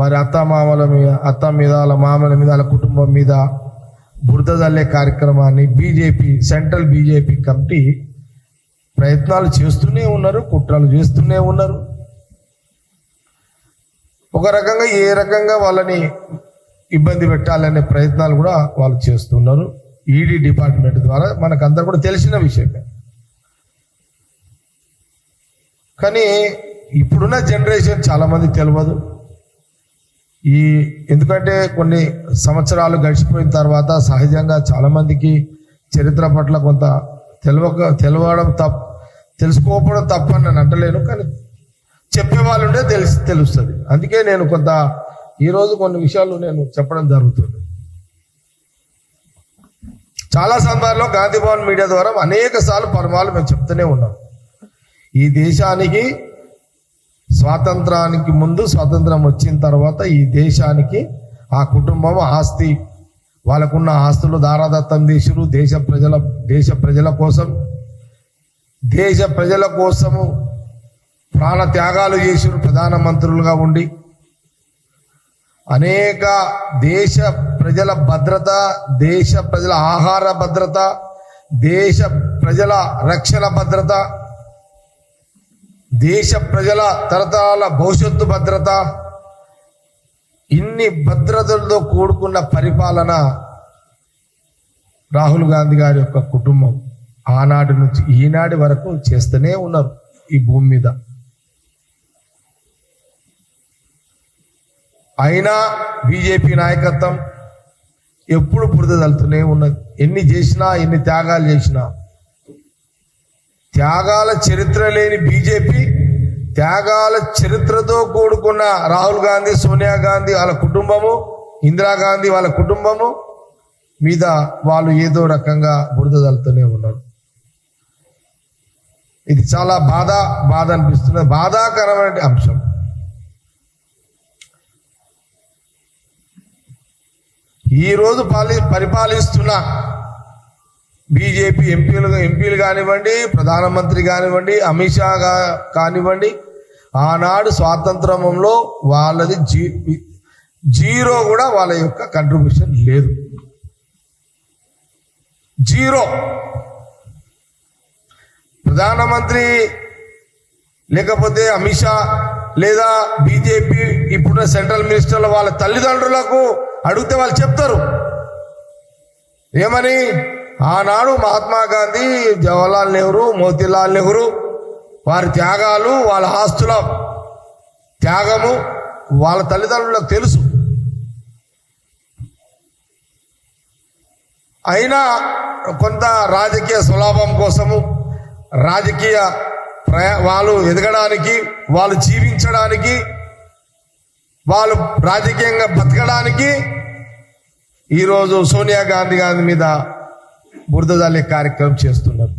వారి అత్తమామల మీద, అత్త మీద, వాళ్ళ మామల మీద, వాళ్ళ కుటుంబం మీద బురద జల్లే కార్యక్రమాన్ని సెంట్రల్ బీజేపీ కమిటీ ప్రయత్నాలు చేస్తూనే ఉన్నారు, కుట్రలు చేస్తూనే ఉన్నారు. ఒక రకంగా ఏ రకంగా వాళ్ళని ఇబ్బంది పెట్టాలనే ప్రయత్నాలు కూడా వాళ్ళు చేస్తున్నారు. ఈడీ డిపార్ట్మెంట్ ద్వారా మనకందరూ కూడా తెలిసిన విషయమే. కానీ ఇప్పుడున్న జనరేషన్ చాలామంది తెలియదు. ఎందుకంటే కొన్ని సంవత్సరాలు గడిచిపోయిన తర్వాత సహజంగా చాలామందికి చరిత్ర పట్ల కొంత తెలుసుకోకపోవడం తప్పని నేను అంటలేను, కానీ చెప్పేవాళ్ళు ఉంటే తెలుస్తుంది. అందుకే నేను ఈరోజు కొన్ని విషయాలు నేను చెప్పడం జరుగుతుంది. చాలా సందర్భాల్లో గాంధీ భవన్ మీడియా ద్వారా అనేక సార్లు పరమాలు మేము చెప్తూనే ఉన్నాం. ఈ దేశానికి స్వాతంత్రానికి ముందు, స్వాతంత్రం వచ్చిన తర్వాత ఈ దేశానికి ఆ కుటుంబం ఆస్తి, వాళ్ళకున్న ఆస్తులు దారాదత్తం చేసిరు. దేశ ప్రజల కోసము ప్రాణ త్యాగాలు చేసిరు. ప్రధానమంత్రులుగా ఉండి అనేక దేశ ప్రజల భద్రత, దేశ ప్రజల ఆహార భద్రత, దేశ ప్రజల రక్షణ భద్రత, దేశ ప్రజల తరతరాల భవిష్యత్తు భద్రత, ఇన్ని భద్రతలతో కూడుకున్న పరిపాలన రాహుల్ గాంధీ గారి యొక్క కుటుంబం ఆనాటి నుంచి ఈనాటి వరకు చేస్తూనే ఉన్నారు ఈ భూమి మీద. అయినా బీజేపీ నాయకత్వం ఎప్పుడు బురద జల్లుతూనే ఉన్నది. ఎన్ని చేసినా, ఎన్ని త్యాగాలు చేసినా, త్యాగాల చరిత్ర లేని బీజేపీ, త్యాగాల చరిత్రతో కూడుకున్న రాహుల్ గాంధీ, సోనియా గాంధీ వాళ్ళ కుటుంబము, ఇందిరాగాంధీ వాళ్ళ కుటుంబము మీద వాళ్ళు ఏదో రకంగా బురద జల్లుతూనే ఉన్నారు. ఇది చాలా బాధ అనిపిస్తున్నది, బాధాకరమైన అంశం. ఈరోజు పరిపాలిస్తున్న బీజేపీ ఎంపీలు కానివ్వండి, ప్రధానమంత్రి కానివ్వండి, అమిత్ షా కానివ్వండి, ఆనాడు స్వాతంత్రంలో వాళ్ళది జీరో కూడా వాళ్ళ యొక్క కంట్రిబ్యూషన్ లేదు. జీరో. ప్రధానమంత్రి లేకపోతే అమిత్ షా లేదా బీజేపీ ఇప్పుడున్న సెంట్రల్ మినిస్టర్ల వాళ్ళ తల్లిదండ్రులకు అడిగితే వాళ్ళు చెప్తారు ఏమని, ఆనాడు మహాత్మా గాంధీ, జవహర్లాల్ నెహ్రూ, మోతీలాల్ నెహ్రూ వారి త్యాగాలు, వాళ్ళ ఆస్తుల త్యాగము వాళ్ళ తల్లిదండ్రులకు తెలుసు. అయినా కొంత రాజకీయ స్వలాభం కోసము, రాజకీయ వాళ్ళు ఎదగడానికి, వాళ్ళు జీవించడానికి, వాళ్ళు రాజకీయంగా బతకడానికి ఈరోజు సోనియా గాంధీ మీద బురద జల్లే కార్యక్రమం చేస్తున్నారు.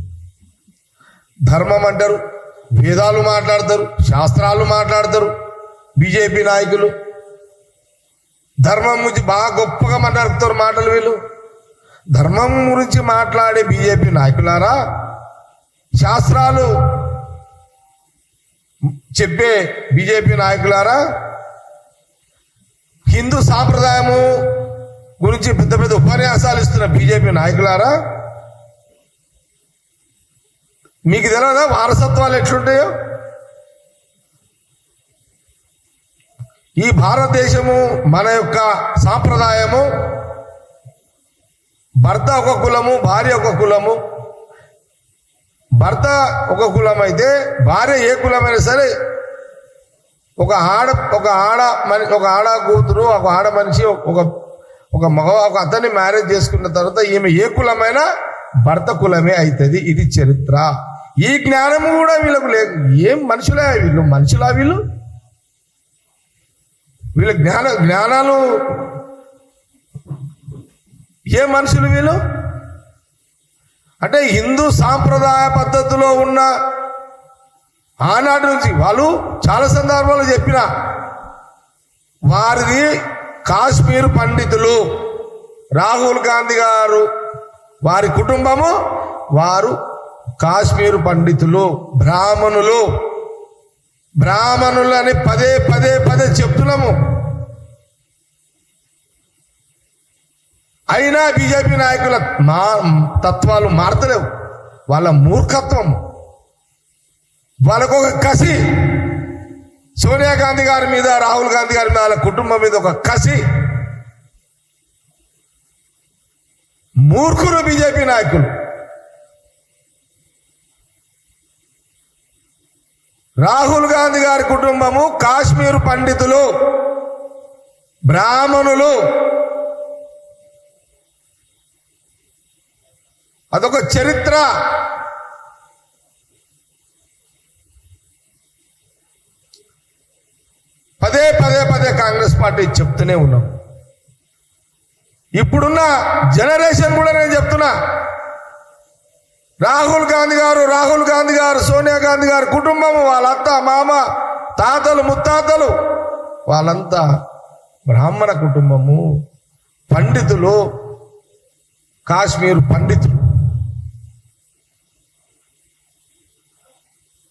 ధర్మం అంటారు, వేదాలు మాట్లాడతారు, శాస్త్రాలు మాట్లాడతారు బీజేపీ నాయకులు. ధర్మం గురించి బాగా గొప్పగా మాట్లాడుతారు మాటలు వీళ్ళు. ధర్మం గురించి మాట్లాడే బీజేపీ నాయకులారా, శాస్త్రాలు చెప్పే బీజేపీ నాయకులారా, హిందూ సాంప్రదాయము గురించి పెద్ద పెద్ద ఉపన్యాసాలు ఇస్తున్న బీజేపీ నాయకులారా, మీకు తెలియదా వారసత్వాలు ఎట్లుంటాయో? ఈ భారతదేశము మన యొక్క సాంప్రదాయము, భర్త ఒక కులము, భార్య ఒక కులము. భర్త ఒక కులం అయితే భార్య ఏ కులమైనా సరే, ఒక ఆడ కూతురు, ఒక ఆడ మనిషి, ఒక అతన్ని మ్యారేజ్ చేసుకున్న తర్వాత ఈమె ఏ కులమైనా భర్త కులమే అవుతుంది. ఇది చరిత్ర. ఈ జ్ఞానము కూడా వీళ్ళకు లేదు. ఏం మనుషులే వీళ్ళు? మనుషులా వీళ్ళు? వీళ్ళ జ్ఞానాలు ఏ మనుషులు వీళ్ళు? అంటే హిందూ సాంప్రదాయ పద్ధతిలో ఉన్న ఆనాటి నుంచి వాళ్ళు చాలా సందర్భాలు చెప్పిన వారిది కాశ్మీర్ పండితులు. రాహుల్ గాంధీ గారు వారి కుటుంబము, వారు కాశ్మీర్ పండితులు, బ్రాహ్మణులు అని పదే చెప్తున్నాము. అయినా బీజేపీ నాయకుల తత్వాలు మారతలేవు. వాళ్ళ మూర్ఖత్వం, వాళ్ళకు ఒక కసి, సోనియా గాంధీ గారి మీద, రాహుల్ గాంధీ గారి మీద, వాళ్ళ కుటుంబం మీద ఒక కసి. మూర్ఖులు బీజేపీ నాయకులు. రాహుల్ గాంధీ గారి కుటుంబము కాశ్మీర్ పండితులు, బ్రాహ్మణులు. అదొక చరిత్ర. పదే పదే పదే కాంగ్రెస్ పార్టీ చెప్తూనే ఉన్నాం. ఇప్పుడున్న జనరేషన్ కూడా నేను చెప్తున్నా, రాహుల్ గాంధీ గారు, సోనియా గాంధీ గారు కుటుంబము, వాళ్ళ అత్త మామ, తాతలు ముత్తాతలు, వాళ్ళంతా బ్రాహ్మణ కుటుంబము, పండితులు, కాశ్మీర్ పండితులు.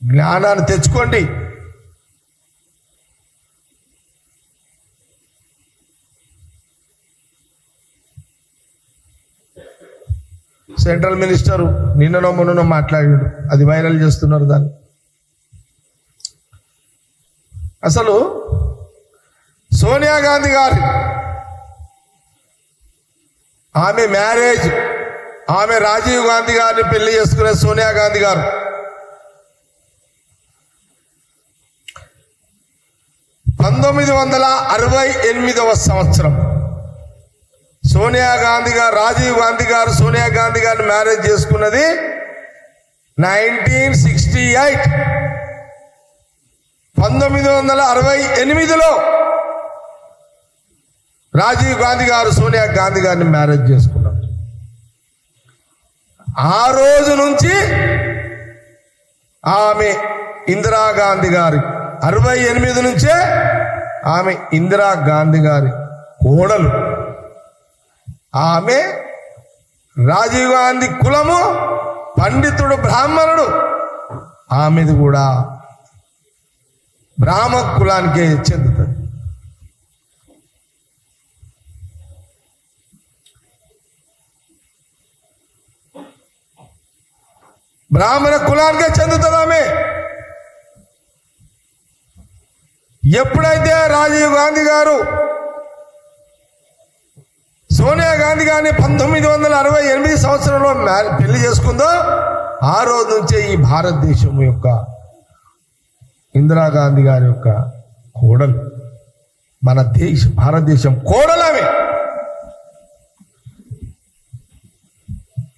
జ్ఞానాన్ని తెచ్చుకోండి. సెంట్రల్ మినిస్టర్ నిన్ననో మొన్ననో మాట్లాడాడు, అది వైరల్ చేస్తున్నారు దాన్ని. అసలు సోనియా గాంధీ గారి ఆమె మ్యారేజ్, ఆమె రాజీవ్ గాంధీ గారిని పెళ్లి చేసుకునే సోనియా గాంధీ గారు 1968వ సంవత్సరం సోనియా గాంధీ గారు, రాజీవ్ గాంధీ గారు సోనియా గాంధీ గారిని మ్యారేజ్ చేసుకున్నది 1968. 1968లో రాజీవ్ గాంధీ గారు సోనియా గాంధీ గారిని మ్యారేజ్ చేసుకున్నారు. ఆ రోజు నుంచి ఆమె ఇందిరాగాంధీ గారి 68 నుంచే ఆమె ఇందిరాగాంధీ గారి కోడలు. ఆమె రాజీవ్ గాంధీ కులము, పండితుడు, బ్రాహ్మణుడు. ఆమెది కూడా బ్రాహ్మణ కులానికే చెందుతుంది. బ్రాహ్మణ కులానికే చెందుతుంది ఆమె. ఎప్పుడైతే రాజీవ్ గాంధీ గారు సోనియా గాంధీ గారిని 1968 సంవత్సరంలో పెళ్లి చేసుకుందో, ఆ రోజు నుంచే ఈ భారతదేశం యొక్క ఇందిరాగాంధీ గారి యొక్క కోడలు, మన భారతదేశం కోడలమే.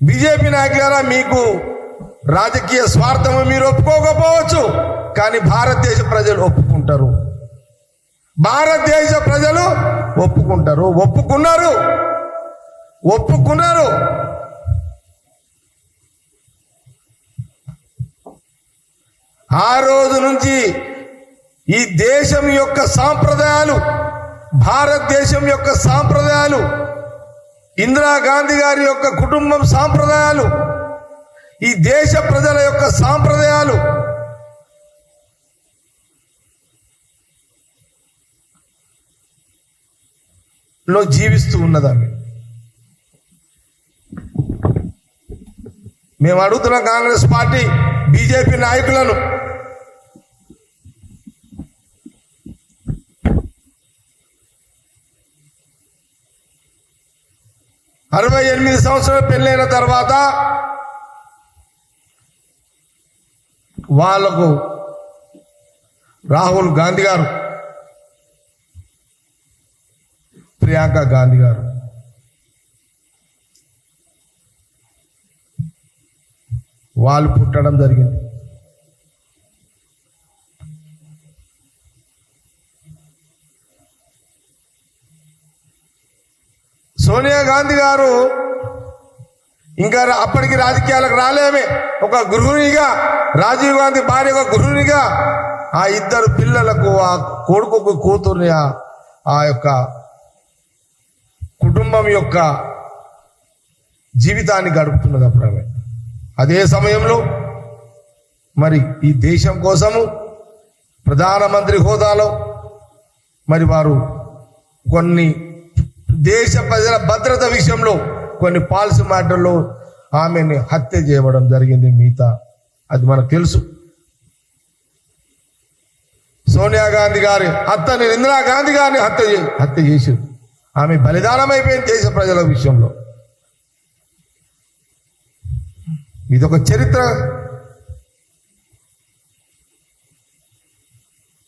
బీజేపీ నాయకులారా, మీకు రాజకీయ స్వార్థము మీరు ఒప్పుకోకపోవచ్చు, కానీ భారతదేశ ప్రజలు ఒప్పుకుంటారు. భారతదేశ ప్రజలు ఒప్పుకున్నారు. ఆ రోజు నుంచి ఈ దేశం యొక్క సాంప్రదాయాలు, భారతదేశం యొక్క సాంప్రదాయాలు, ఇందిరాగాంధీ గారి యొక్క కుటుంబం సాంప్రదాయాలు, ఈ దేశ ప్రజల యొక్క సాంప్రదాయాలు లో జీవిస్తూ ఉన్నదాన్ని. మేము అడుగుతున్న కాంగ్రెస్ పార్టీ, బీజేపీ నాయకులను, అరవై 68 సంవత్సరాలు పెళ్ళైన తర్వాత వాళ్లకు రాహుల్ గాంధీ గారు, ప్రియాంక గాంధీ గారు వాళ్ళు పుట్టడం జరిగింది. సోనియా గాంధీ గారు ఇంకా అప్పటికి రాజకీయాలకు రాలేమే. ఒక గృహిణిగా, రాజీవ్ గాంధీ భార్య ఒక గృహిణిగా ఆ ఇద్దరు పిల్లలకు, ఆ కొడుకు కూతుర్ని, ఆ యొక్క కుటుంబం యొక్క జీవితాన్ని గడుపుతున్నది అప్పుడు ఆమె. అదే సమయంలో మరి ఈ దేశం కోసము ప్రధానమంత్రి హోదాలో మరి వారు కొన్ని దేశ ప్రజల భద్రత విషయంలో కొన్ని పాలసీ మ్యాటర్లో ఆమెని హత్య చేయడం జరిగింది. మిగతా అది మనకు తెలుసు. సోనియా గాంధీ గారి అత్తని ఇందిరాగాంధీ గారిని హత్య చేసింది. ఆమె బలిదానం అయిపోయింది దేశ ప్రజల విషయంలో. ఇదొక చరిత్ర